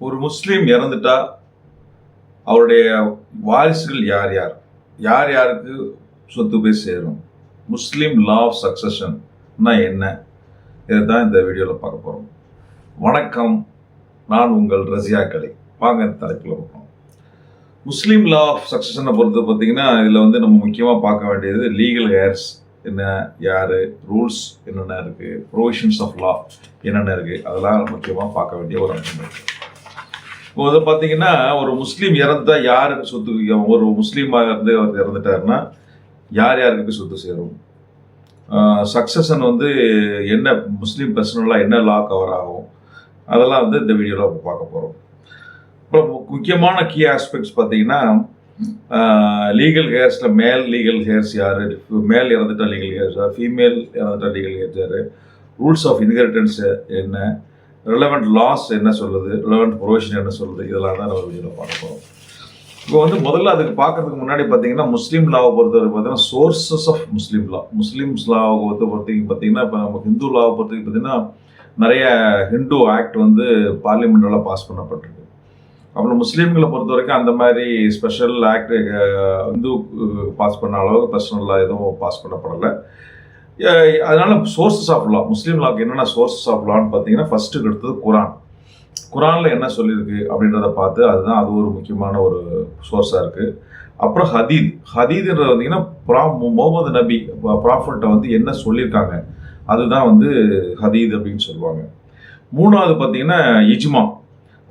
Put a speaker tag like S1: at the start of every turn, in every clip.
S1: ஒரு முஸ்லீம் இறந்துட்டா அவருடைய வாரிசுகள் யார் யார் யார் யாருக்கு சொத்து போய் சேரும்? முஸ்லீம் லா ஆஃப் சக்சஷன்னா என்ன? இதை தான் இந்த வீடியோவில் பார்க்க போகிறோம். வணக்கம், நான் உங்கள் ரசியா கலை. வாங்க இந்த தலைப்பில் பார்ப்போம். முஸ்லீம் லா ஆஃப் சக்சஷனை பொறுத்து பார்த்தீங்கன்னா இதில் நம்ம முக்கியமாக பார்க்க வேண்டியது லீகல் ஹேர்ஸ் என்ன, யார், ரூல்ஸ் என்னென்ன இருக்குது, ப்ரொவிஷன்ஸ் ஆஃப் லா என்னென்ன இருக்குது, அதெல்லாம் முக்கியமாக பார்க்க வேண்டிய ஒரு அம்சம் இருக்குது. இப்போ வந்து பார்த்தீங்கன்னா ஒரு முஸ்லீம் இறந்துட்டா யாருக்கு சொத்து, ஒரு முஸ்லீமாக இருந்து அவர் இறந்துட்டாருன்னா யார் யாருக்கு சொத்து சேரும், சக்சஷன் என்ன, முஸ்லீம் பர்சனலாக என்ன லா கவர் ஆகும், அதெல்லாம் இந்த வீடியோவில் பார்க்க போகிறோம். இப்போ முக்கியமான கீ ஆஸ்பெக்ட்ஸ் பார்த்தீங்கன்னா லீகல் ஹேர்ஸில் மேல் லீகல் ஹேர்ஸ் யார், மேல் இறந்துட்டா லீகல் ஹேர்ஸ் யார், ஃபீமேல் இறந்துட்டா லீகல் ஹேர்ஸ் யார், ரூல்ஸ் ஆஃப் இன்ஹெரிட்டன்ஸ் என்ன, ரிலவெண்ட் லாஸ் என்ன சொல்லுது, ரிலவெண்ட் ப்ரொவிஷன் என்ன சொல்லுது, இதெல்லாம் தான் நம்ம வீடியோவில் பார்க்க போகிறோம். இப்போ முதல்ல அதுக்கு பார்க்கறதுக்கு முன்னாடி பார்த்தீங்கன்னா முஸ்லீம் லாவை பொறுத்தவரை பார்த்தீங்கன்னா sources of Muslim law, Muslims லாவை பார்த்தீங்கன்னா இப்போ நம்ம ஹிந்து லாவை பொறுத்தவரைக்கும் பார்த்தீங்கன்னா நிறைய ஹிந்து ஆக்ட் பார்லிமெண்ட்டில் பாஸ் பண்ணப்பட்டிருக்கு. அப்புறம் முஸ்லீம்களை பொறுத்த வரைக்கும் அந்த மாதிரி ஸ்பெஷல் ஆக்ட் ஹிந்து பாஸ் பண்ண அளவுக்கு பர்சனலாக எதுவும் பாஸ் பண்ணப்படலை. அதனால சோர்சஸ் ஆஃப் லா, முஸ்லீம் லாக்கு என்னென்ன சோர்சஸ் ஆஃப் லான்னு பார்த்தீங்கன்னா ஃபர்ஸ்ட்டு எடுத்தது குரானில் என்ன சொல்லியிருக்கு அப்படின்றத பார்த்து அதுதான் அது ஒரு முக்கியமான ஒரு சோர்ஸாக இருக்குது. அப்புறம் ஹதீத்ன்றது பார்த்தீங்கன்னா முகமது நபி ப்ராஃபர்ட்டை என்ன சொல்லியிருக்காங்க அதுதான் ஹதீத் அப்படின்னு சொல்லுவாங்க. மூணாவது பார்த்தீங்கன்னா இஜ்மா,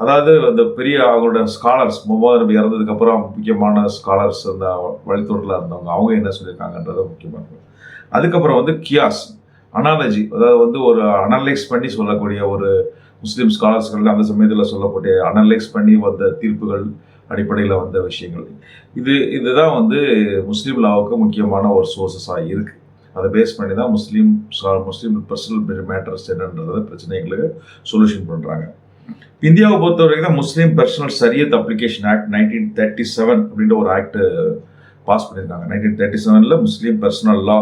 S1: அதாவது அந்த பெரிய அவங்களோட ஸ்காலர்ஸ், முகமது நபி இறந்ததுக்கப்புறம் முக்கியமான ஸ்காலர்ஸ் அந்த வழித்தோட்டத்தில் இருந்தவங்க அவங்க என்ன சொல்லியிருக்காங்கன்றத முக்கியமானது. அதுக்கப்புறம் கியாஸ், அனாலஜி, அதாவது ஒரு அனலைஸ் பண்ணி சொல்லக்கூடிய ஒரு முஸ்லீம் ஸ்காலர்ஸ்கள் அந்த சமயத்தில் சொல்லக்கூடிய அனலைஸ் பண்ணி வந்த தீர்ப்புகள் அடிப்படையில் வந்த விஷயங்கள். இதுதான் முஸ்லீம் லாவுக்கு முக்கியமான ஒரு சோர்ஸஸாக இருக்குது. அதை பேஸ் பண்ணி தான் முஸ்லீம் பர்சனல் மேட்டர்ஸ் என்னன்றத பிரச்சனைகளுக்கு சொல்யூஷன் பண்ணுறாங்க. இந்தியாவை பொறுத்த வரைக்கும் தான் முஸ்லீம் பர்சனல் சரியத் அப்ளிகேஷன் ஆக்ட் 1937 அப்படின்ற ஒரு ஆக்ட் பாஸ் பண்ணியிருக்காங்க. 1937 Muslim personal law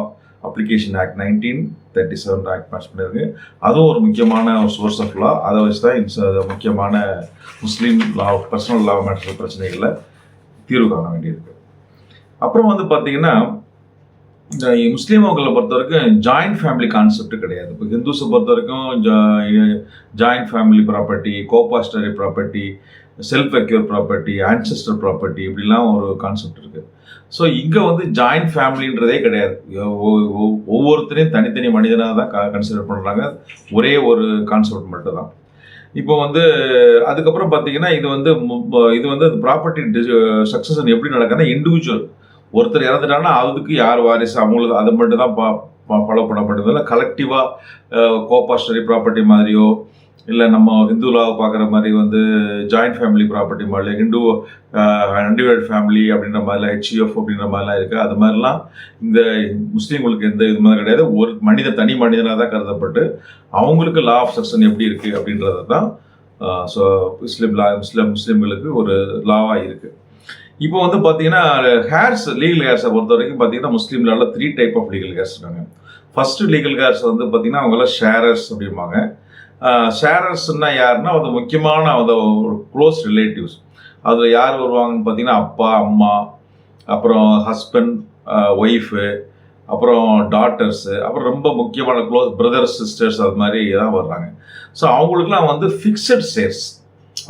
S1: application act 1937 act pass பண்ணியிருக்கு. அதுவும் ஒரு முக்கியமான சோர்ஸ் ஆஃப் லா. அதை வச்சு தான் முக்கியமான முஸ்லீம் லா பர்சனல் லா மேட்டர் பிரச்சனைகளில் தீர்வு காண வேண்டியிருக்கு. அப்புறம் பார்த்தீங்கன்னா இந்த முஸ்லீம்களை பொறுத்த வரைக்கும் ஜாயிண்ட் ஃபேமிலி கான்செப்ட் கிடையாது. இப்போ ஹிந்துஸை பொறுத்த வரைக்கும் joint family property, coparcenary property, self acquire property, ancestor property இப்படிலாம் ஒரு கான்செப்ட் இருக்குது. ஸோ இங்கே ஜாயிண்ட் ஃபேமிலின்றதே கிடையாது. ஒவ்வொருத்தரையும் தனித்தனி மனிதனாக தான் கன்சிடர் பண்ணுறாங்க. ஒரே ஒரு கான்செப்ட் மட்டும் தான். இப்போ அதுக்கப்புறம் பார்த்தீங்கன்னா இது ப்ராப்பர்ட்டி சக்சஷன் எப்படி நடக்குதுன்னா இண்டிவிஜுவல் ஒருத்தர் இறந்துட்டாங்கன்னா அதுக்கு யார் வாரிசு அவங்களுக்கு அதை மட்டும் தான் ஃபாலோ பண்ணப்படுது. இல்லை கலெக்டிவாக கோபாஸ்டரி ப்ராப்பர்ட்டி மாதிரியோ இல்லை நம்ம ஹிந்துலாவை பார்க்குற மாதிரி ஜாயிண்ட் ஃபேமிலி ப்ராப்பர்ட்டி மாதிரி இண்டிவிஜுவல் ஃபேமிலி அப்படின்ற மாதிரிலாம் ஹெச்இஎஃப் அப்படின்ற மாதிரிலாம் இருக்குது. அது மாதிரிலாம் இந்த முஸ்லீம்களுக்கு எந்த இது மாதிரி கிடையாது. ஒரு தனி மனிதனாக தான் கருதப்பட்டு அவங்களுக்கு லா ஆஃப் சக்சஷன் எப்படி இருக்குது அப்படின்றது தான் ஸோ முஸ்லீம்களுக்கு ஒரு லாவாக இருக்குது. இப்போ பார்த்தீங்கன்னா ஹேர்ஸ், லீகல் ஹேர்ஸை பொறுத்த வரைக்கும் பார்த்தீங்கன்னா முஸ்லீம்ல 3 டைப் ஆஃப் லீகல் ஹேர்ஸ் இருக்காங்க. ஃபர்ஸ்ட் லீகல் ஹேர்ஸ் பார்த்தீங்கன்னா அவங்களாம் ஷேரர்ஸ் அப்படிம்பாங்க. ஷேரர்ஸ்னா யாருன்னா முக்கியமான ஒரு க்ளோஸ் ரிலேட்டிவ்ஸ். அதில் யார் வருவாங்கன்னு பார்த்தீங்கன்னா அப்பா, அம்மா, அப்புறம் ஹஸ்பண்ட், ஒய்ஃபு, அப்புறம் டாட்டர்ஸு, அப்புறம் ரொம்ப முக்கியமான க்ளோஸ் பிரதர்ஸ், சிஸ்டர்ஸ் அது மாதிரி தான் வர்றாங்க. ஸோ அவங்களுக்குலாம் ஃபிக்ஸட் ஷேர்ஸ்,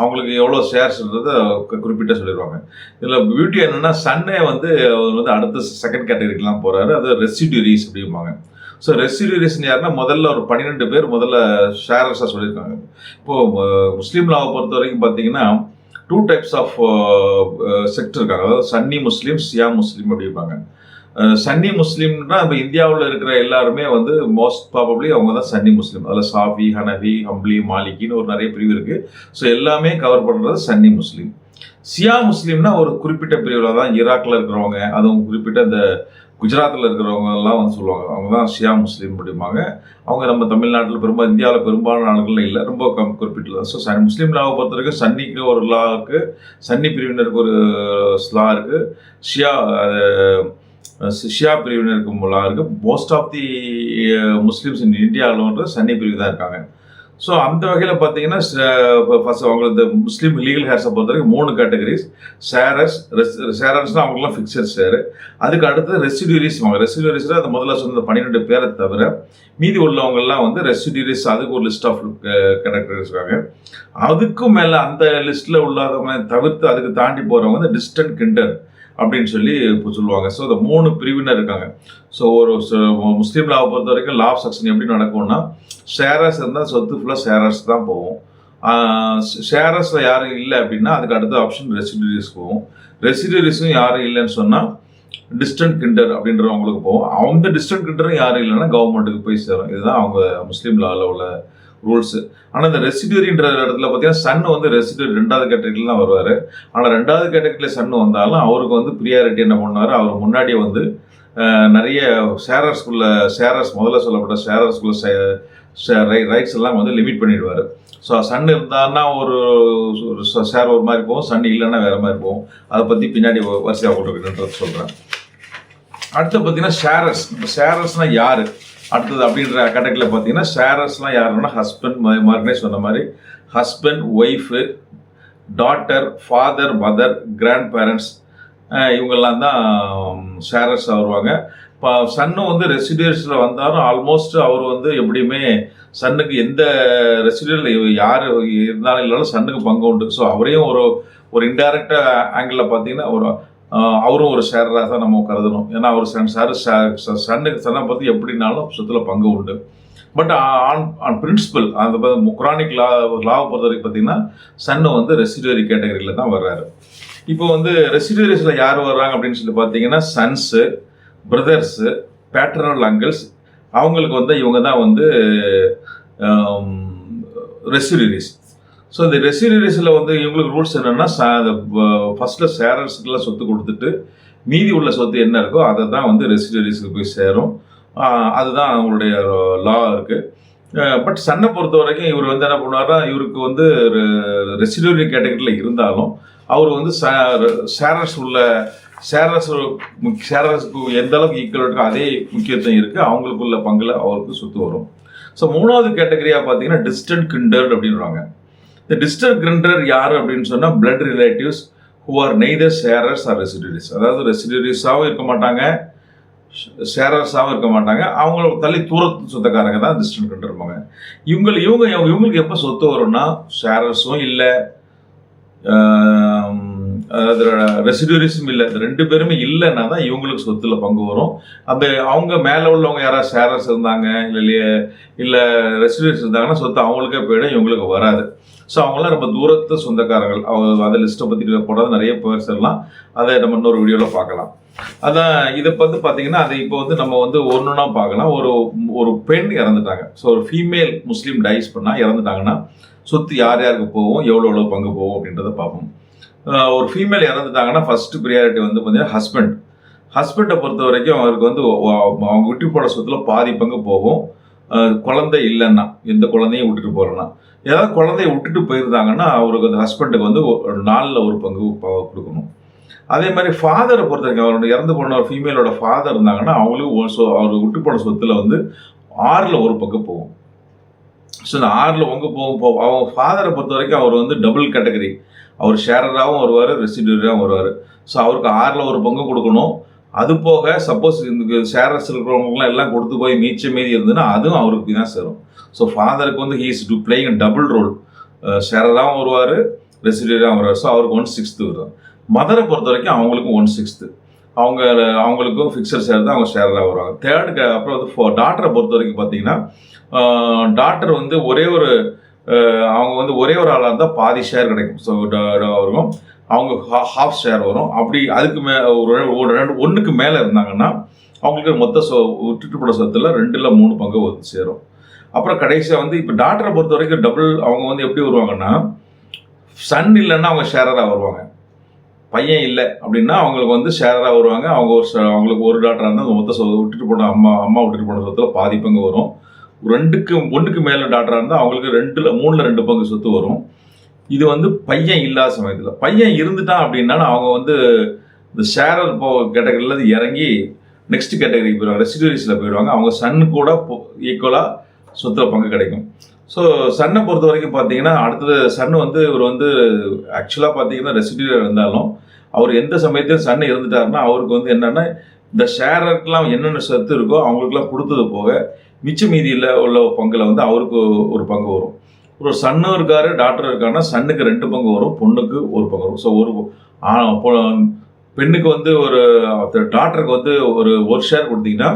S1: அவங்களுக்கு எவ்வளோ ஷேர்ஸ்ன்றதை குறிப்பிட்ட சொல்லிடுவாங்க. இதில் பியூட்டி என்னென்னா சன்னே அடுத்த செகண்ட் கேட்டகரிக்கெலாம் போகிறாரு. அது ரெசிடியூரிஸ் அப்படிம்பாங்க. ஸோ ரெசிடியூரிஸ்ன்னு யாருன்னா முதல்ல ஒரு 12 பேர் முதல்ல ஷேரர்ஸாக சொல்லியிருக்காங்க. இப்போது முஸ்லீம் லாவை பொறுத்த வரைக்கும் பார்த்தீங்கன்னா 2 டைப்ஸ் ஆஃப் செக்ட் இருக்காங்க. அதாவது சன்னி முஸ்லீம், ஷியா முஸ்லீம் அப்படிம்பாங்க. சன்னி முஸ்லீம்னா இப்போ இந்தியாவில் இருக்கிற எல்லாருமே மோஸ்ட் ப்ராபப்ளி அவங்க தான் சன்னி முஸ்லீம். அதில் சாஃபி, ஹனஃபி, ஹம்ப்லி, மாலிகின்னு ஒரு நிறைய பிரிவு இருக்குது. ஸோ எல்லாமே கவர் பண்ணுறது சன்னி முஸ்லீம். ஷியா முஸ்லீம்னா ஒரு குறிப்பிட்ட பிரிவில் தான் ஈராக்கில் இருக்கிறவங்க, அதுவும் குறிப்பிட்ட இந்த குஜராத்தில் இருக்கிறவங்க எல்லாம் சொல்லுவாங்க, அவங்க தான் ஷியா முஸ்லீம் அப்படிம்பாங்க. அவங்க நம்ம தமிழ்நாட்டில் இந்தியாவில் பெரும்பாலான நாடுகளில் இல்லை, ரொம்ப குறிப்பிட்டு தான். ஸோ முஸ்லீம் லாவை பொறுத்த வரைக்கும் சன்னிக்கு ஒரு லா இருக்குது, சன்னி பிரிவினருக்கு ஒரு லா இருக்குது, ஷியா பிரிவினருக்கு லா இருக்குது. Most of the Muslims in இந்தியாவில் சன்னி பிரிவு தான் இருக்காங்க. ஸோ அந்த வகையில் பார்த்தீங்கன்னா ஃபர்ஸ்ட் அவங்களுக்கு இந்த முஸ்லீம் லீகல் ஹேர்ஸை பொறுத்த வரைக்கும் 3 கேட்டகரிஸ். ஷேரர்ஸ்னால் அவங்களுக்குலாம் ஃபிக்ஸட் ஷேரு. அதுக்கு அடுத்து ரெசிடியூரிஸ் வாங்க. ரெசிடியூரிஸில் அந்த முதல்ல சொன்ன 12 பேரை தவிர மீதி உள்ளவங்கெல்லாம் வந்து ரெசிடியூரிஸ், அதுக்கு ஒரு லிஸ்ட் ஆஃப் கேட்டகரிஸ் இருக்காங்க. அதுக்கும் மேலே அந்த லிஸ்ட்டில் உள்ளவங்க தவிர்த்து அதுக்கு தாண்டி போகிறவங்க வந்து டிஸ்டன்ட் கிண்டர் அப்படின்னு சொல்லி இப்போ சொல்லுவாங்க. ஸோ இந்த 3 பிரிவினர் இருக்காங்க. ஸோ ஒரு முஸ்லீம் லாவை பொறுத்த வரைக்கும் லா ஆஃப் சக்சஷன் எப்படி நடக்கும்னா, ஷேரர்ஸ் இருந்தால் சொத்து ஃபுல்லாக ஷேரர்ஸ் தான் போகும். ஷேரர்ஸில் யாரும் இல்லை அப்படின்னா அதுக்கு அடுத்த ஆப்ஷன் ரெசிடியூரிஸ் போகும். ரெசிடியூரிஸும் யாரும் இல்லைன்னு சொன்னால் டிஸ்டன்ட் கிண்டர் அப்படின்றவங்களுக்கு போகும். அந்த டிஸ்டன்ட் கிண்டரும் யாரும் இல்லைன்னா கவர்மெண்ட்டுக்கு போய் சேரும். இதுதான் அவங்க முஸ்லீம் லாவில் உள்ள ரூல்ஸு. ஆனால் இந்த ரெசிடியூரின்ற இடத்துல பார்த்தீங்கன்னா சன் வந்து ரெசிடியூரி 2வது கேட்டகரியில் தான் வருவார். ஆனால் 2வது கேட்டகரியில் சன் வந்தாலும் அவருக்கு வந்து ப்ரியாரிட்டி என்ன பண்ணுவார், அவர் முன்னாடியே வந்து நிறைய ஷேரர்ஸ் முதல்ல சொல்லப்பட்ட ஷேரர்ஸ்குள்ள ரைட்ஸ் எல்லாம் வந்து லிமிட் பண்ணிடுவார். ஸோ சன் இருந்தான்னா ஒரு ஷேர் ஒரு மாதிரி போகும், சன் இல்லைன்னா வேறு மாதிரி போகும். அதை பற்றி பின்னாடி வரிசையாக கொடுக்குறேன்றது சொல்கிறேன். அடுத்து பார்த்தீங்கன்னா ஷேரர்ஸ்னால் யார் அடுத்தது அப்படின்ற கேட்டகரியில் பார்த்தீங்கன்னா ஷேரர்ஸ்லாம் யாருன்னா ஹஸ்பண்ட், மார்க்னே சொன்ன மாதிரி husband, wife, daughter, father, mother, grand parents, இவங்கெல்லாம் தான் ஷேரர்ஸாக வருவாங்க. இப்போ சன்னு வந்து ரெசிடியூரிஸில் வந்தாலும் ஆல்மோஸ்ட் அவர் வந்து எப்படியுமே சன்னுக்கு எந்த ரெசிடியூரில் யார் இருந்தாலும் இல்லைனாலும் சன்னுக்கு பங்கு உண்டு. ஸோ அவரையும் ஒரு இன்டைரக்டாக ஆங்கிளில் பார்த்தீங்கன்னா அவரும் ஒரு ஷேரராக தான் நம்ம கருதணும். ஏன்னா அவர் சன்னை பற்றி எப்படினாலும் சொத்துல பங்கு உண்டு. பட் ஆன் பிரின்சிபல் அந்த குரானிக் லாவை பொறுத்த வரைக்கும் பார்த்தீங்கன்னா சன்னு வந்து ரெசிடியூரி கேட்டகரியில் தான் வர்றாரு. இப்போ வந்து ரெசிடியூரிஸில் யார் வர்றாங்க அப்படின்னு சொல்லி பார்த்தீங்கன்னா சன்ஸு, பிரதர்ஸு, பேட்டர்னல் அங்கிள்ஸ், அவங்களுக்கு வந்து இவங்க தான் வந்து ரெசிடியூரிஸ். ஸோ இந்த ரெசிடியூரிஸில் வந்து இவங்களுக்கு ரூல்ஸ் என்னென்னா ஃபஸ்ட்டில் ஷேரர்ஸுக்கெல்லாம் சொத்து கொடுத்துட்டு மீதி உள்ள சொத்து என்ன இருக்கோ அதை தான் வந்து ரெசிடியூரிஸுக்கு போய் சேரும். அதுதான் அவங்களுடைய லா இருக்குது. பட் சன்னை பொறுத்த வரைக்கும் இவர் வந்து என்ன பண்ணுவார்னா, இவருக்கு வந்து ரெசிடியூரி கேட்டகரியில் இருந்தாலும் அவர் வந்து ஷேரர்ஸுக்கு எந்த அளவுக்கு ஈக்குவல் இருக்கோ அதே முக்கியத்துவம் இருக்குது. அவங்களுக்குள்ள பங்கில் அவருக்கு சொத்து வரும். ஸோ 3வது கேட்டகரியாக பார்த்தீங்கன்னா டிஸ்டன்ட் கிண்டர் அப்படின்றாங்க. இந்த டிஸ்டன்ட் கிண்டர் யார் அப்படின்னு சொன்னால் blood relatives who are neither sharers or residuaries. அதாவது ரெசிடியூரிஸாகவும் இருக்க மாட்டாங்க, ஷேரர்ஸாகவும் இருக்க மாட்டாங்க. அவங்கள தள்ளி தூரத்து சொந்தக்காரங்க தான் டிஸ்டன்ட் கிண்டர் இருப்பாங்க. இவங்களுக்கு எப்போ சொத்து வரும்னா ஷேரர்ஸும் இல்லை, அதாவது ரெசிடியூரிஸும் இல்லை, இந்த 2 பேருமே இல்லைன்னா தான் இவங்களுக்கு சொத்துல பங்கு வரும். அந்த அவங்க மேலே உள்ளவங்க யாராவது ஷேரர்ஸ் இருந்தாங்க இல்லை ரெசிடியூரிஸ் இருந்தாங்கன்னா சொத்து அவங்களுக்கே போயிடும், இவங்களுக்கு வராது. ஸோ அவங்களாம் ரொம்ப தூரத்து சொந்தக்காரங்கள். அவங்க அந்த லிஸ்ட்டை பற்றி போடாத நிறைய பேர் சொல்லலாம். அதை நம்ம இன்னொரு வீடியோவில் பார்க்கலாம். அதான் இதை வந்து பார்த்தீங்கன்னா அதை இப்போ வந்து நம்ம வந்து ஒன்றுனா பார்க்கலாம். ஒரு பெண் இறந்துட்டாங்க. ஸோ ஒரு ஃபீமேல் முஸ்லீம் டைஸ் பண்ணால் இறந்துட்டாங்கன்னா சொத்து யார் யாருக்கு போகும், எவ்வளோ பங்கு போகும் அப்படின்றத பார்ப்போம். ஒரு ஃபீமேல் இறந்துட்டாங்கன்னா ஃபஸ்ட்டு ப்ரியாரிட்டி வந்து பார்த்தீங்கன்னா ஹஸ்பண்டை பொறுத்த வரைக்கும் அவருக்கு வந்து அவங்க விட்டு போட சொத்துல பாதி பங்கு போகும். குழந்தை இல்லைன்னா, எந்த குழந்தையும் விட்டுட்டு போகலன்னா, ஏதாவது குழந்தைய விட்டுட்டு போயிருந்தாங்கன்னா அவருக்கு அந்த ஹஸ்பண்டுக்கு வந்து 4ல் 1 பங்கு கொடுக்கணும். அதே மாதிரி ஃபாதரை பொறுத்த வரைக்கும் அவரோட இறந்து போன ஒரு ஃபீமேலோட ஃபாதர் இருந்தாங்கன்னா அவங்களுக்கு அவர் விட்டு போன சொத்துல வந்து 6ல் 1 பங்கு போகும். ஸோ இந்த 6ல் 1 போகும். அவங்க ஃபாதரை பொறுத்த வரைக்கும் அவர் வந்து டபுள் கேட்டகரி. அவர் ஷேரராகவும் வருவார், ரெசிடியூரியாகவும் வருவார். ஸோ அவருக்கு 6ல் 1 பங்கு கொடுக்கணும். அது போக சப்போஸ் இந்த ஷேரர்ஸ் இருக்கிறவங்களாம் எல்லாம் கொடுத்து போய் மீதி இருந்ததுன்னா அதுவும் அவருக்கு தான் சேரும். ஸோ ஃபாதருக்கு வந்து he is playing double role. ஷேரராகவும் வருவார், ரெசிடியூரியாகவும் வருவார். ஸோ அவருக்கு 1/6 வரும். மதரை பொறுத்த வரைக்கும் அவங்களுக்கும் 1/6. அவங்களுக்கும் ஃபிக்ஸட் ஷேர் தான் அவங்க ஷேரராக வருவாங்க. தேர்டு அப்புறம் வந்து டாட்டரை பொறுத்த வரைக்கும் பார்த்தீங்கன்னா டாட்டர் வந்து அவங்க வந்து ஒரே ஒரு ஆளாக இருந்தால் பாதி ஷேர் கிடைக்கும். ஸோ வரும், அவங்க ஹாஃப் ஷேர் வரும். அப்படி அதுக்கு ஒன்றுக்கு மேலே இருந்தாங்கன்னா அவங்களுக்கு மொத்த விட்டுட்டு போட சொத்துல 2ல் 3 பங்கு சேரும். அப்புறம் கடைசியாக வந்து இப்போ டாட்டரை பொறுத்த வரைக்கும் டபுள். அவங்க வந்து எப்படி வருவாங்கன்னா சன் இல்லைன்னா அவங்க ஷேரராக வருவாங்க, பையன் இல்லை அப்படின்னா அவங்களுக்கு வந்து ஷேரராக வருவாங்க. அவங்களுக்கு ஒரு டாட்டராக இருந்தால் மொத்த விட்டுட்டு போன அம்மா விட்டுட்டு போன சொத்துல பாதி பங்கு வரும். 1க்கு மேலே டாட்டராக இருந்தால் அவங்களுக்கு 3ல் 2 பங்கு சொத்து வரும். இது வந்து பையன் இல்லாத சமயத்தில். பையன் இருந்துட்டான் அப்படின்னா அவங்க வந்து இந்த ஷேரர் கேட்டகரியில் இறங்கி நெக்ஸ்ட் கேட்டகரிக்கு போயிடுவாங்க, ரெசிடியூரிஸில் போயிடுவாங்க. அவங்க சன்னு கூட ஈக்குவலாக சொத்துல பங்கு கிடைக்கும். ஸோ சன்னை பொறுத்த வரைக்கும் பார்த்தீங்கன்னா அடுத்தது சன் வந்து இவர் வந்து ஆக்சுவலாக பார்த்தீங்கன்னா ரெசிடியூ இருந்தாலும் அவர் எந்த சமயத்தையும் சன் இருந்துட்டாருன்னா அவருக்கு வந்து என்னென்னா இந்த ஷேரருக்கெலாம் என்னென்ன சொத்து இருக்கோ அவங்களுக்குலாம் கொடுத்தது போக மிச்ச மீதியில் உள்ள பங்கில் வந்து அவருக்கு ஒரு பங்கு வரும். ஒரு சன்னும் இருக்காரு டாக்டர் இருக்காருன்னா சன்னுக்கு 2 பங்கு வரும், பொண்ணுக்கு 1 பங்கு வரும். ஸோ பெண்ணுக்கு வந்து ஒரு டாக்டருக்கு வந்து ஒரு ஷேர் கொடுத்தீங்கன்னா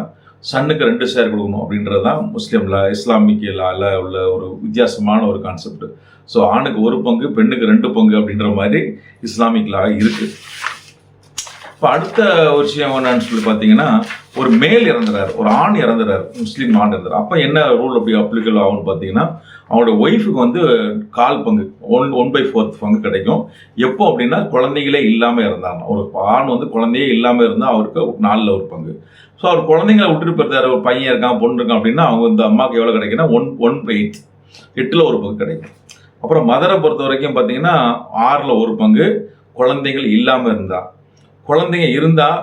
S1: சன்னுக்கு 2 ஷேர் கொடுக்கணும் அப்படின்றது தான் முஸ்லீமில் இஸ்லாமிக் லாவில் உள்ள ஒரு வித்தியாசமான ஒரு கான்செப்ட். ஸோ ஆணுக்கு 1 பங்கு பெண்ணுக்கு 2 பங்கு அப்படின்ற மாதிரி இஸ்லாமிக் லா இருக்குது. இப்போ அடுத்த ஒரு விஷயம் என்னன்னு சொல்லி பார்த்தீங்கன்னா ஒரு மேல் இறந்துறாரு, ஒரு ஆண் இறந்துறாரு, முஸ்லீம் ஆண் இறந்துறாரு. அப்போ என்ன ரூல் அப்படி அப்ளிகபிள் ஆகும்னு பார்த்தீங்கன்னா அவனோட ஒய்ஃபுக்கு வந்து 1/4 பங்கு 1/4 பங்கு கிடைக்கும். எப்போ அப்படின்னா குழந்தைகளே இல்லாமல் இருந்தாங்க. ஒரு ஆண் வந்து குழந்தையே இல்லாமல் இருந்தால் அவருக்கு 4ல் 1 பங்கு. ஸோ அவர் குழந்தைங்களை விட்டுட்டு போயிருந்தாரு, ஒரு பையன் இருக்கான் பொண்ணு இருக்கான் அப்படின்னா அவங்க இந்த அம்மாவுக்கு எவ்வளோ கிடைக்குன்னா 1/8 8ல் 1 பங்கு கிடைக்கும். அப்புறம் மதரை பொறுத்த வரைக்கும் பார்த்தீங்கன்னா 6ல் 1 பங்கு குழந்தைகள் இல்லாமல் இருந்தால். குழந்தைங்க இருந்தால்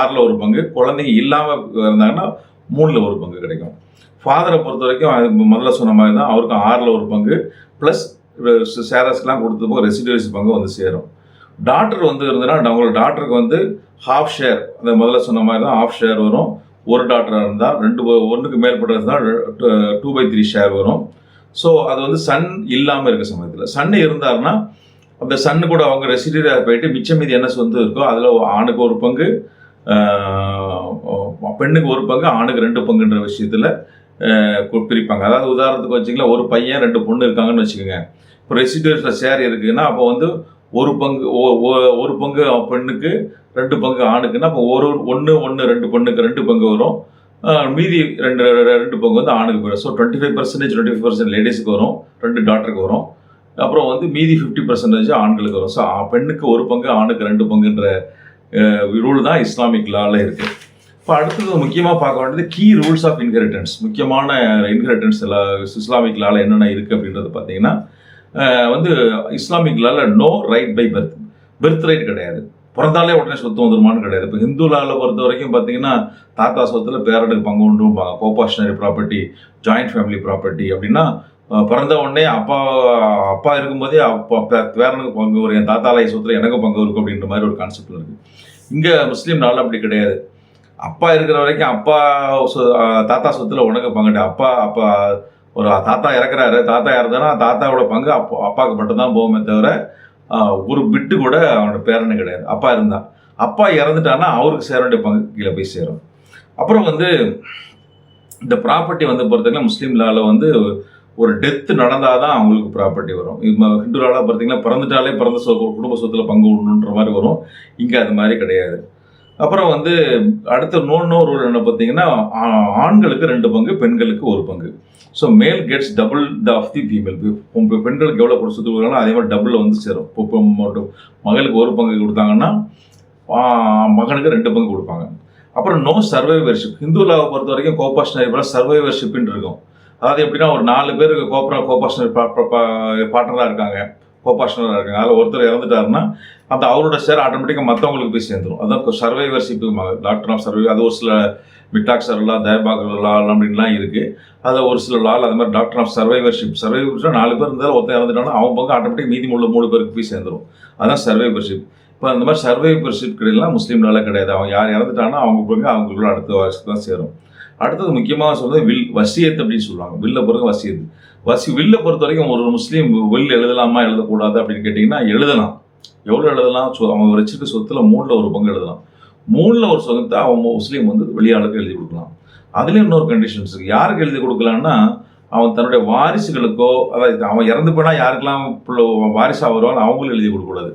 S1: 6ல் 1 பங்கு, குழந்தைங்க இல்லாமல் இருந்தாங்கன்னா 3ல் 1 பங்கு கிடைக்கும். ஃபாதரை பொறுத்த வரைக்கும் அது முதல்ல சொன்ன மாதிரி தான், அவருக்கு 6ல் 1 பங்கு ப்ளஸ் ஷேரஸ்க்கெலாம் கொடுத்து போக ரெசிடியூஸ் பங்கு வந்து சேரும். டாக்டர் வந்து இருந்ததுன்னா அவங்களோட டாக்டருக்கு வந்து ஹாஃப் ஷேர், அந்த முதல்ல சொன்ன மாதிரி தான் ஹாஃப் ஷேர் வரும். ஒரு டாக்டராக இருந்தால் 1க்கு மேற்பட்டது இருந்தால் 2/3 ஷேர் வரும். ஸோ அது வந்து சன் இல்லாமல் இருக்க சமயத்தில். சன் இருந்தாருன்னா அந்த சன்னு கூட அவங்க ரெசிடியூராக போயிட்டு மிச்சம் மீதி என்ன சொத்து இருக்கோ அதில் ஆணுக்கு 1 பங்கு பெண்ணுக்கு 1 பங்கு ஆணுக்கு 2 பங்குன்ற விஷயத்தில் பிரிப்பாங்க. அதாவது உதாரணத்துக்கு வச்சிங்களா, ஒரு பையன் 2 பொண்ணு இருக்காங்கன்னு வச்சுக்கோங்க. இப்போ ரெசிடியூஸில் ஷேர் இருக்குதுன்னா அப்போ வந்து 1 பங்கு 1 பங்கு பெண்ணுக்கு 2 பங்கு ஆணுக்குன்னா அப்போ 1 2 பொண்ணுக்கு 2 பங்கு வரும். மீதி 2 பங்கு வந்து ஆணுக்கு போயிடும். ஸோ 25% 25% லேடிஸுக்கு வரும், 2 டாக்டருக்கு வரும். அப்புறம் வந்து மீதி 50% ஆண்களுக்கு வரும். ஸோ பெண்ணுக்கு 1 பங்கு ஆணுக்கு 2 பங்குன்ற ரூல் தான் இஸ்லாமிக் லாவில் இருக்குது. இப்போ அடுத்தது முக்கியமாக பார்க்க வேண்டியது கீ ரூல்ஸ் ஆஃப் இன்ஹெரிட்டன்ஸ். முக்கியமான இன்ஹெரிட்டன்ஸ் இஸ்லாமிக் லாவில் என்னென்ன இருக்குது அப்படின்றது பார்த்தீங்கன்னா வந்து இஸ்லாமிக் லாவில் no right by birth right கிடையாது. பிறந்தாலே உடனே சொத்து வந்துருமான்னு கிடையாது. இப்போ ஹிந்து லாவில் பொறுத்த வரைக்கும் பார்த்தீங்கன்னா தாத்தா சொத்தில் பேரனுக்கு பங்கு உண்டும்பாங்க. கோபாஷனரி ப்ராப்பர்ட்டி, ஜாயிண்ட் ஃபேமிலி ப்ராப்பர்ட்டி அப்படின்னா பிறந்த உடனே அப்பா இருக்கும்போதே பேரனுக்கு பங்கு வரும், என் தாத்தாலாய் சொத்துல எனக்கு பங்கு இருக்கும் அப்படின்ற மாதிரி ஒரு கான்செப்ட் இருக்குது. இங்கே முஸ்லீம் நாளில் அப்படி கிடையாது. அப்பா இருக்கிற வரைக்கும் தாத்தா சொத்துல உனக்கு பங்குட்டு. அப்பா ஒரு தாத்தா இறக்குறாரு, தாத்தா இறந்தானா தாத்தாவோட பங்கு அப்பாவுக்கு மட்டும்தான் போகுமே தவிர ஒரு பிட்டு கூட அவனோட பேரனு கிடையாது. அப்பா இறந்துட்டான்னா அவருக்கு சேர வேண்டிய பங்கு கீழே போய் சேரும். அப்புறம் வந்து இந்த ப்ராப்பர்ட்டி வந்து பொறுத்தவரைக்கும் முஸ்லீம் லாவில் வந்து ஒரு டெத்து நடந்தால் தான் அவங்களுக்கு ப்ராப்பர்ட்டி வரும். இப்போ ஹிந்து லாவில் பார்த்தீங்கன்னா பிறந்துட்டாலே குடும்ப சொத்தில் பங்கு உண்டுன்ற மாதிரி வரும். இங்கே அது மாதிரி கிடையாது. அப்புறம் வந்து அடுத்த இன்னொரு ரூல் என்ன பார்த்தீங்கன்னா ஆண்களுக்கு 2 பங்கு பெண்களுக்கு 1 பங்கு. So male gets double of the female. இப்போ பெண்களுக்கு எவ்வளோ சொத்து கொடுக்குறாங்களோ அதே மாதிரி டபுளில் வந்து சேரும். இப்போ மகளுக்கு 1 பங்கு கொடுத்தாங்கன்னா மகனுக்கு 2 பங்கு கொடுப்பாங்க. அப்புறம் நோ சர்வைவர்ஷிப். ஹிந்து லாவை பொறுத்த வரைக்கும் கோபாஷனரி சர்வைவர்ஷிப்னு இருக்கும். அதாவது எப்படின்னா ஒரு 4 பேருக்கு கோபாஷனரி பார்ட்னராக இருக்காங்க, கோபாஷனராக இருக்காங்க. அதில் ஒருத்தர் இறந்துட்டாருன்னா அந்த அவரோட ஷேர் ஆட்டோமேட்டிக்காக மற்றவங்களுக்கு போய் சேர்ந்துடும். அதான் சர்வைவர்ஷிப், டாக்டர் ஆஃப் சர்வை. அது ஒரு சில மிட்டாக்சர் லா, தயபாக் லா அப்படின்லாம் இருக்குது. அதில் ஒரு சில லால் அது மாதிரி டாக்டர் ஆஃப் சர்வைவர்ஷிப். 4 பேர் இருந்தாலும் ஒருத்தர் இறந்துட்டாங்கன்னா அவன் பங்கு ஆட்டோமேட்டிக் மீதி உள்ள 3 பேருக்கு போய் சேர்ந்துடும். அதுதான் சர்வைவர்ஷிப். இப்போ அந்த மாதிரி சர்வைவர்ஷிப் கிடையாது முஸ்லீம் லாவில் கிடையாது. அவன் யார் இறந்துட்டான்னா அவங்க பங்கு அவங்களுக்குள்ள அடுத்த வருஷத்துக்கு தான் சேரும். அடுத்தது முக்கியமாக சொல்றது வசியத் அப்படின்னு சொல்லுவாங்க. வில்லை பொறுத்த வசியத். வில்லை பொறுத்த வரைக்கும் ஒரு முஸ்லீம் வில் எழுதலாமா எழுதக்கூடாது அப்படின்னு கேட்டிங்கன்னா எழுதலாம். எவ்வளோ எழுதலாம்? அவங்க வச்சிருக்க சொத்துல 3ல் 1 பங்கு எழுதலாம். 3ல் 1 சொத்தை அவன் முஸ்லீம் வந்து வெளியாளுக்கு எழுதி கொடுக்கலாம். அதுலேயும் இன்னொரு கண்டிஷன்ஸ் இருக்குது. யாருக்கு எழுதி கொடுக்கலான்னா அவன் தன்னுடைய வாரிசுகளுக்கோ, அதாவது அவன் இறந்து போனால் யாருக்கெல்லாம் வாரிசாக வருவாங்க அவங்களும் எழுதி கொடுக்கக்கூடாது.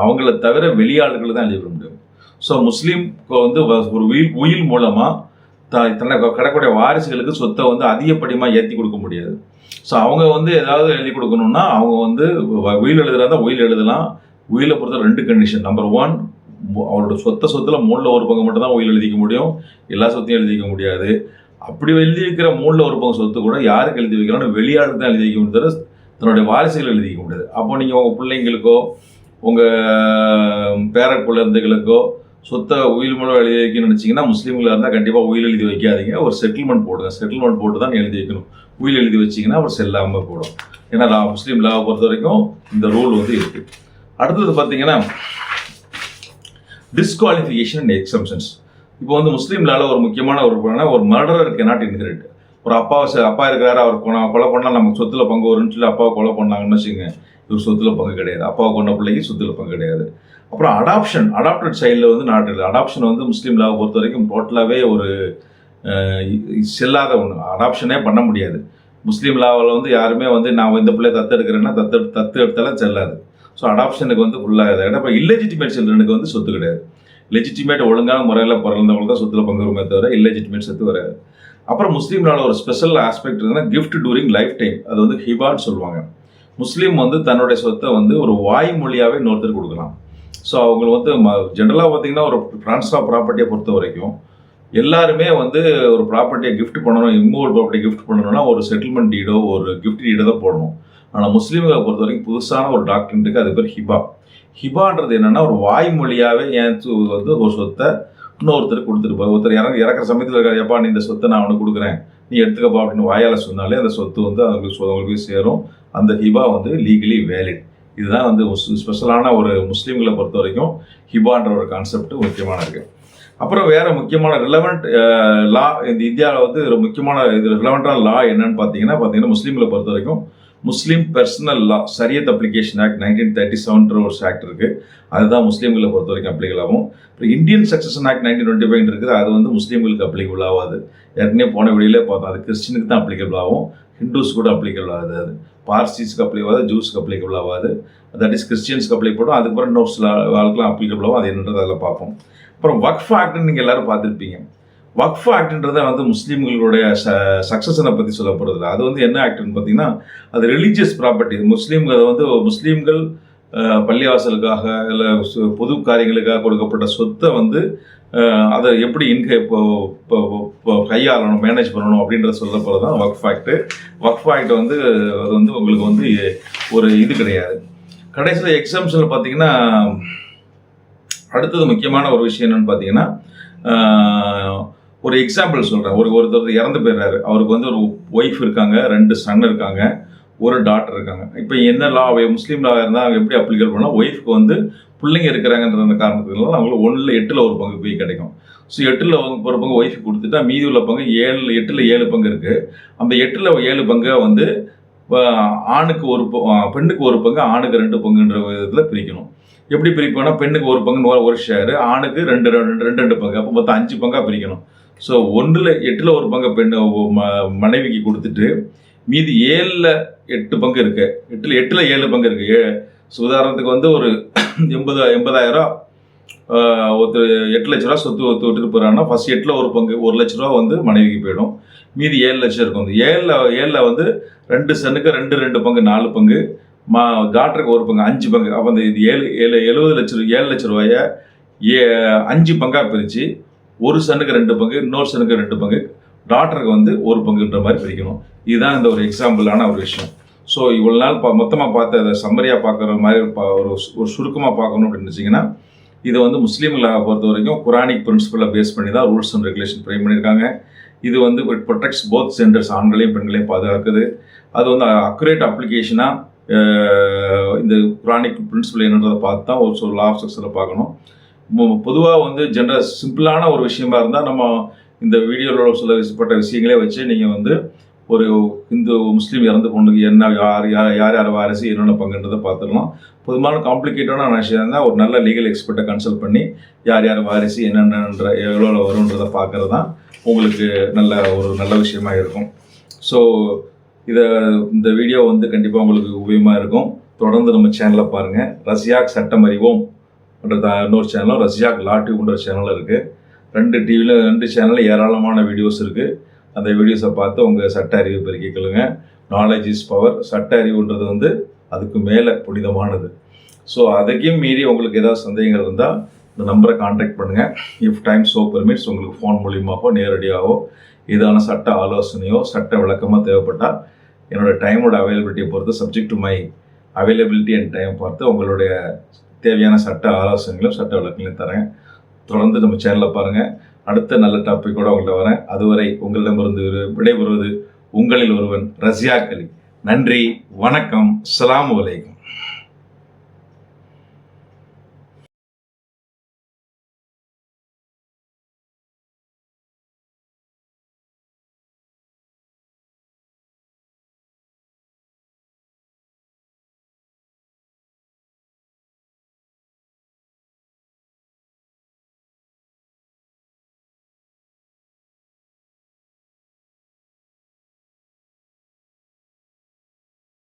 S1: அவங்கள தவிர வெளியாளுகளுக்கு தான் எழுதி கொடுக்க முடியும். ஸோ முஸ்லீம்க்கு வந்து ஒரு உயில் மூலமாக தன்னை கிடக்கூடிய வாரிசுகளுக்கு சொத்தை வந்து அதிகப்படியமாக ஏற்றி கொடுக்க முடியாது. ஸோ அவங்க வந்து ஏதாவது எழுதி கொடுக்கணும்னா அவங்க வந்து உயில் எழுதுறதா உயில் எழுதலாம். உயிலை பொறுத்த 2 கண்டிஷன். நம்பர் 1, அவரோட சொத்தில் 3ல் 1 பங்கு மட்டும் தான் உயில் எழுதிக்க முடியும், எல்லா சொத்தையும் எழுதிக்க முடியாது. அப்படி எழுதி வைக்கிற 3ல் 1 பங்கு சொத்து கூட யாருக்கு எழுதி வைக்கலாம்னு வெளியாளுக்கு தான் எழுதி வைக்க முடியாது, தன்னுடைய வாரிசுகள் எழுதிக்க முடியாது. அப்போ நீங்கள் உங்கள் பிள்ளைங்களுக்கோ உங்கள் பேர குழந்தைகளுக்கோ சொத்தை உயில் மூலம் எழுதி வைக்கணும்னு நினச்சிங்கன்னா முஸ்லீம்களாக இருந்தால் கண்டிப்பாக உயில் எழுதி வைக்காதீங்க, ஒரு செட்டில்மெண்ட் போடுங்க. செட்டில்மெண்ட் போட்டு தான் எழுதி வைக்கணும். உயில் எழுதி வச்சிங்கன்னா அவர் செல்லாமல் போடும். ஏன்னா முஸ்லீம் லாவை பொறுத்த வரைக்கும் இந்த ரூல் வந்து இருக்குது. அடுத்தது பார்த்தீங்கன்னா டிஸ்குவாலிஃபிகேஷன் அண்ட் எக்ஸம்ஷன்ஸ். இப்போ வந்து முஸ்லீம் லாவில் ஒரு முக்கியமான ஒரு மர்டரர் கேனாட் இன்ஹெரிட். ஒரு அப்பா இருக்கிறாரு, அவர் கொலை பண்ணால் நமக்கு சொத்துல பங்கு வரும்னு சொல்லி அப்பாவை கொலை பண்ணாங்கன்னு வச்சுங்க, இவர் சொத்துல பங்கு கிடையாது. அப்பாவை கொண்ட பிள்ளைக்கு சொத்துல பங்கு கிடையாது. அப்புறம் அடாப்டட் சைல்டில் வந்து நாட் இல்லை. அடாப்ஷன் வந்து முஸ்லீம் லாவை பொறுத்த வரைக்கும் டோட்டலாகவே ஒரு செல்லாத ஒன்று. அடாப்ஷனே பண்ண முடியாது. முஸ்லீம் லாவில் வந்து யாருமே வந்து நான் இந்த பிள்ளைய தத்து எடுக்கிறேன்னா தத்து எடுத்தாலும் செல்லாது. ஸோ அடாப்ஷனுக்கு வந்து ஃபுல்லாக இதை இப்போ இல்லெஜிட்டிமேட் சில்ட்ரனுக்கு வந்து சொத்து கிடையாது. லெஜிட்டிமேட் ஒழுங்கான முறையில் பிறந்தவங்களுக்கு தான் சொத்துல பங்கு வருமே தவிர இல்லெஜிட்டிமேட் சொத்து வராது. அப்புறம் முஸ்லீம்னால ஒரு ஸ்பெஷல் ஆஸ்பெக்ட் இருக்குன்னா கிஃப்ட் டூரிங் லைஃப் டைம். அது வந்து ஹிபான்னு சொல்லுவாங்க. முஸ்லீம் வந்து தன்னுடைய சொத்தை வந்து ஒரு வாய்மொழியாகவே இன்னொருத்தர் கொடுக்கலாம். ஸோ அவங்க வந்து ஜென்ரலாக பார்த்தீங்கன்னா ஒரு ட்ரான்ஸ்ஃபர் ஆஃப் ப்ராப்பர்ட்டியை பொறுத்த வரைக்கும் எல்லாருமே வந்து ஒரு ப்ராப்பர்ட்டியை கிஃப்ட் பண்ணணும், இம்மூவல் ப்ராப்பர்ட்டி கிஃப்ட் பண்ணணும்னா ஒரு செட்டில்மெண்ட் டீடோ ஒரு கிஃப்ட் டீடோ தான் போடணும். ஆனால் முஸ்லீம்களை பொறுத்த வரைக்கும் புதுசான ஒரு டாக்டரின் இருக்குது, அது பேர் ஹிபா. ஹிபான்றது என்னென்னா ஒரு வாய்மொழியாகவே வந்து ஒரு சொத்தை இன்னொருத்தருக்கு கொடுத்துருப்பாரு. ஒருத்தர் இறக்குற சமயத்தில் இருக்காரு, எப்பா நீ இந்த சொத்தை நான் அவனுக்கு கொடுக்குறேன், நீ எடுத்துக்கப்பா அப்படின்னு வாயால் சொன்னாலே அந்த சொத்து வந்து அவங்களுக்கு சேரும். அந்த ஹிபா வந்து லீகலி வேலிட். இதுதான் வந்து ஸ்பெஷலான ஒரு முஸ்லீம்களை பொறுத்த வரைக்கும் ஹிபான்ற ஒரு கான்செப்ட் முக்கியமான இருக்குது. அப்புறம் வேறு முக்கியமான ரிலவெண்ட் லா இந்த இந்தியாவில் வந்து ஒரு முக்கியமான இது ரிலவெண்ட்டான லா என்னன்னு பார்த்தீங்கன்னா முஸ்லீம்களை பொறுத்த வரைக்கும் Muslim personal law Shariat application act 1937 ஒரு ஆக்ட் இருக்குது. அதுதான் முஸ்லீம்களை பொறுத்த வரைக்கும் அப்ளிகபிள் ஆகும். அப்புறம் இந்தியன் சக்சஷன் ஆக்ட் 1925 இருக்குது. அது வந்து முஸ்லீம்களுக்கு அப்ளிகபிள் ஆகாது. ஏற்கனவே போன வெளியிலே பார்த்தோம், அது கிறிஸ்டினுக்கு தான் அப்ளிகபிள் ஆகும், ஹிந்துஸ் கூட அப்ளிகபிள் ஆகாது. அது பார்சிஸ்க்கு அப்ளிகபிள் ஆகாது, ஜூஸ்க்கு அப்ளிகபிள் ஆகாது. தட் இஸ் கிறிஸ்டியன்ஸ்க்கு அப்ளை பண்ணும். அதுக்கப்புறம் இன்னொரு சில ஆளுக்கெல்லாம் அப்ளிகபிள் ஆகும். அது என்னன்றது அதில் பார்ப்போம். அப்புறம் வக்ஃப் ஆக்ட்னு நீங்கள் எல்லோரும் பார்த்துருப்பீங்க. வக்ஃப் ஆக்ட்ன்றதை வந்து முஸ்லீம்களுடைய சக்சஸனை பற்றி சொல்லப்படுறது. அது வந்து என்ன ஆக்ட்னு பார்த்தீங்கன்னா அது ரிலீஜியஸ் ப்ராப்பர்ட்டி. முஸ்லீம்கள் பள்ளிவாசலுக்காக இல்லை பொது காரியங்களுக்காக கொடுக்கப்பட்ட சொத்தை வந்து அதை எப்படி கையாளணும், மேனேஜ் பண்ணணும் அப்படின்றத சொல்லப்படுறது தான் வக்ஃப் ஆக்ட். வக்ஃப் ஆக்ட் வந்து அது வந்து உங்களுக்கு வந்து ஒரு இது கிடையாது. கடைசியில் எக்ஸாம்ஷனில் பார்த்தீங்கன்னா அடுத்தது முக்கியமான ஒரு விஷயம் என்னென்னு பார்த்தீங்கன்னா ஒரு எக்ஸாம்பிள் சொல்கிறேன். ஒருத்தர் இறந்து போயிடுறாரு, அவருக்கு வந்து ஒரு ஒய்ஃப் இருக்காங்க, 2 சன் இருக்காங்க, ஒரு டாட்டர் இருக்காங்க. இப்போ என்ன லா முஸ்லீம் லா இருந்தால் அவங்க எப்படி அப்ளிகேட் பண்ணால் ஒய்ஃப்க்கு வந்து பிள்ளைங்க இருக்கிறாங்கன்ற காரணத்துக்குனால அவங்களுக்கு 1/8 ஒரு பங்கு போய் கிடைக்கும். ஸோ 8 ஒரு பங்கு ஒய்ஃப் கொடுத்துட்டா மீதி உள்ள பங்கு 7 பங்கு இருக்குது. அந்த 7 பங்கை வந்து ஆணுக்கு பெண்ணுக்கு ஒரு பங்கு, ஆணுக்கு 2 பங்குன்ற விதத்தில் பிரிக்கணும். எப்படி பிரிப்போம்னா பெண்ணுக்கு ஒரு பங்கு ஒரு ஷேரு, ஆணுக்கு 2 பங்கு, அப்போ மொத்தம் 5 பங்காக பிரிக்கணும். ஸோ 1/8 ஒரு பங்கு மனைவிக்கு கொடுத்துட்டு மீதி 7/8 பங்கு இருக்கு. 8/7 பங்கு இருக்கு. ஸோ உதாரணத்துக்கு வந்து ஒரு 80,000 ஒருத்தர் 8 லட்ச ரூபா சொத்து விட்டுட்டு போகிறாங்கன்னா ஃபர்ஸ்ட் 8ல் ஒரு பங்கு 1 லட்ச ரூபா வந்து மனைவிக்கு போயிடும். மீதி 7 லட்சம் இருக்கும். அந்த 7ல் வந்து 2 சனுக்கு 2 பங்கு 4 பங்கு, டாக்டருக்கு ஒரு பங்கு 5 பங்கு. அப்போ அந்த 7 லட்ச ரூபாயை 5 பங்காக பிரித்து ஒரு சனுக்கு 2 பங்கு, இன்னொரு சனுக்கு 2 பங்கு, டாக்டருக்கு வந்து ஒரு பங்குன்ற மாதிரி பிரிக்கணும். இதுதான் இந்த ஒரு எக்ஸாம்பிளான ஒரு விஷயம். ஸோ இவ்வளோ நாள் மொத்தமாக பார்த்து அதை சம்மரியாக பார்க்குற மாதிரி ஒரு சுருக்கமாக பார்க்கணும் அப்படின்னு வச்சிங்கன்னா இது வந்து முஸ்லீம்களை பொறுத்த வரைக்கும் குரானிக் பிரின்சிபலை பேஸ் பண்ணி தான் ரூல்ஸ் அண்ட் ரெகுலேஷன் ஃப்ரேம் பண்ணியிருக்காங்க. இது வந்து ப்ரொடெக்ட்ஸ் போத் ஜெண்டர்ஸ், ஆண்களையும் பெண்களையும் பாதுகாக்குது. அது வந்து அக்குரேட் அப்ளிகேஷனாக இந்த குரானிக் பிரின்சிபல் என்னன்றதை பார்த்து தான் ஒரு லா ஆஃப் சக்ஸஸில் பார்க்கணும். பொதுவாக வந்து சிம்பிளான ஒரு விஷயமா இருந்தால் நம்ம இந்த வீடியோவில் சொல்லப்பட்ட விஷயங்களே வச்சு நீங்கள் வந்து ஒரு இந்து முஸ்லீம் இறந்து பொண்ணுக்கு என்ன யார் வாரிசு என்னென்ன பங்குன்றதை பார்த்துக்கலாம். பொதுவான காம்ப்ளிகேட்டான விஷயம் இருந்தால் ஒரு நல்ல லீகல் எக்ஸ்பர்ட்டை கன்சல்ட் பண்ணி யார் வாரிசு என்னென்னன்ற எவ்வளோ வரும்ன்றதை பார்க்குறது தான் உங்களுக்கு நல்ல விஷயமா இருக்கும். ஸோ இந்த வீடியோ வந்து கண்டிப்பாக உங்களுக்கு உபயோகமாக இருக்கும். தொடர்ந்து நம்ம சேனலை பாருங்கள். ரஷ்யாக் சட்டம் அறிவோம் இன்னொரு சேனலும், ரஷ்யாக் லா டியூப்ன்ற சேனலும் இருக்குது. 2 டிவியில் 2 சேனலில் ஏராளமான வீடியோஸ் இருக்குது. அந்த வீடியோஸை பார்த்து உங்கள் சட்ட அறிவு பெருக்கிக்கொள்ளுங்க. Knowledge is power. சட்ட அறிவுன்றது வந்து அதுக்கு மேலே புனிதமானது. ஸோ அதையும் மீறி உங்களுக்கு ஏதாவது சந்தேகங்கள் இருந்தால் இந்த நம்பரை கான்டாக்ட் பண்ணுங்கள். இஃப் டைம் ஸோ பெர்மிட்ஸ் உங்களுக்கு ஃபோன் மூலியமாகவோ நேரடியாகவோ ஏதான சட்ட ஆலோசனையோ சட்ட விளக்கமாக தேவைப்பட்டால் என்னோடய டைமோட அவைலபிலிட்டியை பொறுத்து subject to my availability and time பார்த்து உங்களுடைய தேவையான சட்ட ஆலோசனைகளும் சட்ட விளக்கங்களையும் தரேன். தொடர்ந்து நம்ம சேனலை பாருங்கள். அடுத்த நல்ல டாப்பிக்கோடு உங்கள்கிட்ட வரேன். அதுவரை உங்களிடமிருந்து விடைபெறுவது உங்களில் ஒருவன் ரஸியாக் அலி. நன்றி, வணக்கம், அஸ்ஸலாமு அலைக்கும்.